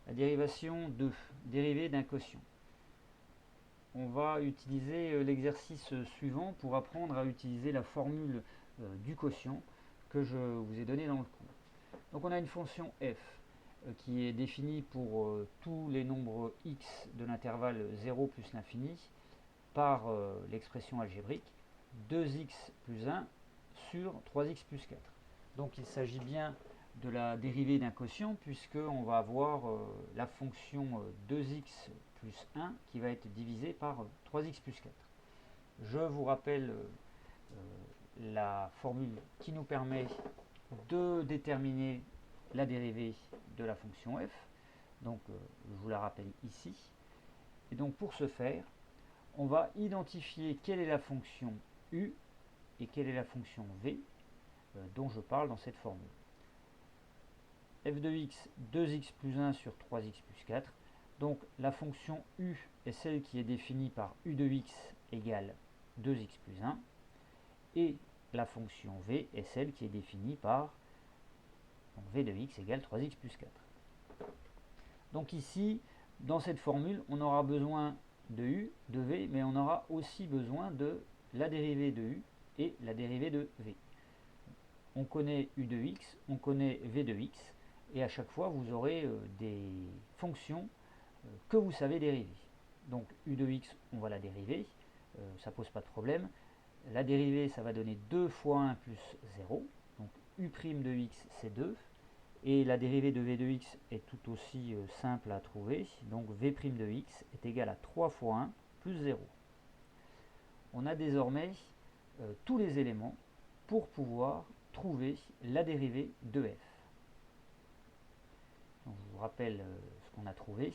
La dérivation 2, dérivée d'un quotient. On va utiliser l'exercice suivant pour apprendre à utiliser la formule du quotient que je vous ai donné dans le cours. Donc on a une fonction f qui est définie pour tous les nombres x de l'intervalle 0 plus l'infini par l'expression algébrique 2x plus 1 sur 3x plus 4. Donc il s'agit bien de la dérivée d'un quotient puisqu'on va avoir la fonction 2x plus 1 qui va être divisée par 3x plus 4. Je vous rappelle la formule qui nous permet de déterminer la dérivée de la fonction f. Donc je vous la rappelle ici. Et donc pour ce faire, on va identifier quelle est la fonction u et quelle est la fonction v dont je parle dans cette formule. F de x, 2x plus 1 sur 3x plus 4. Donc la fonction u est celle qui est définie par u de x égale 2x plus 1. Et la fonction v est celle qui est définie par v de x égale 3x plus 4. Donc ici, dans cette formule, on aura besoin de u, de v, mais on aura aussi besoin de la dérivée de u et la dérivée de v. On connaît u de x, on connaît v de x, et à chaque fois vous aurez des fonctions que vous savez dériver. Donc u de x, on va la dériver, ça pose pas de problème. La dérivée, ça va donner 2 fois 1 plus 0, donc u' de x c'est 2, et la dérivée de v de x est tout aussi simple à trouver, donc v' de x est égal à 3 fois 1 plus 0. On a désormais tous les éléments pour pouvoir trouver la dérivée de f. Donc, je vous rappelle ce qu'on a trouvé.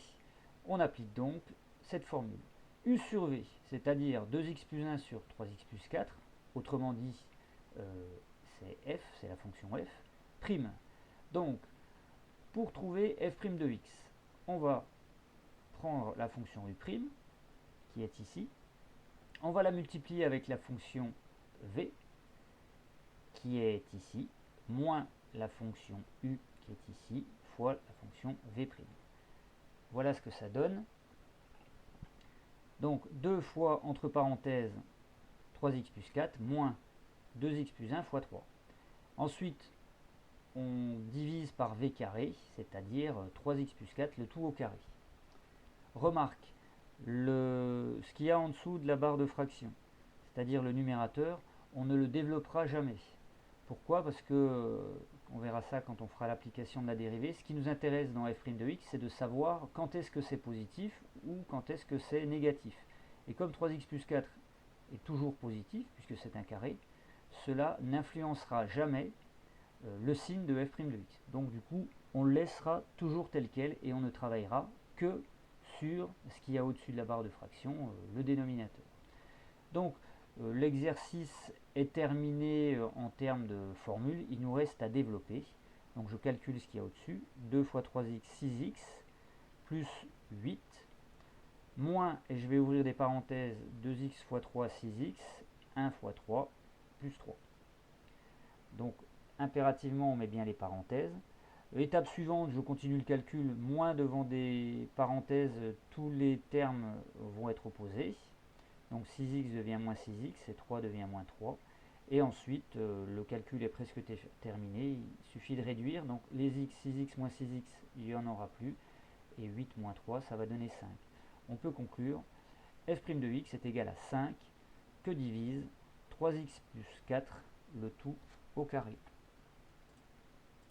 On applique donc cette formule. U sur v, c'est-à-dire 2x plus 1 sur 3x plus 4, autrement dit, c'est f, c'est la fonction f, prime. Donc, pour trouver f' de x, on va prendre la fonction u', qui est ici, on va la multiplier avec la fonction v, qui est ici, moins la fonction u, qui est ici, fois la fonction v'. Voilà ce que ça donne. Donc 2 fois, entre parenthèses, 3x plus 4, moins 2x plus 1 fois 3. Ensuite, on divise par v carré, c'est-à-dire 3x plus 4, le tout au carré. Remarque, ce qu'il y a en dessous de la barre de fraction, c'est-à-dire le numérateur, on ne le développera jamais. Pourquoi? Parce que, on verra ça quand on fera l'application de la dérivée, ce qui nous intéresse dans f' de x, c'est de savoir quand est-ce que c'est positif ou quand est-ce que c'est négatif. Et comme 3x plus 4 est toujours positif, puisque c'est un carré, cela n'influencera jamais le signe de f' de x. Donc du coup, on le laissera toujours tel quel et on ne travaillera que sur ce qu'il y a au-dessus de la barre de fraction, le dénominateur. Donc l'exercice est terminé en termes de formule, il nous reste à développer. Donc je calcule ce qu'il y a au-dessus, 2 fois 3x, 6x, plus 8, moins, et je vais ouvrir des parenthèses, 2x fois 3, 6x, 1 fois 3, plus 3. Donc impérativement on met bien les parenthèses. Étape suivante, je continue le calcul, moins devant des parenthèses, tous les termes vont être opposés. Donc 6x devient moins 6x et 3 devient moins 3. Et ensuite, le calcul est presque terminé. Il suffit de réduire. Donc les x, 6x moins 6x, il n'y en aura plus. Et 8 moins 3, ça va donner 5. On peut conclure, f' de x est égal à 5 que divise 3x plus 4, le tout au carré.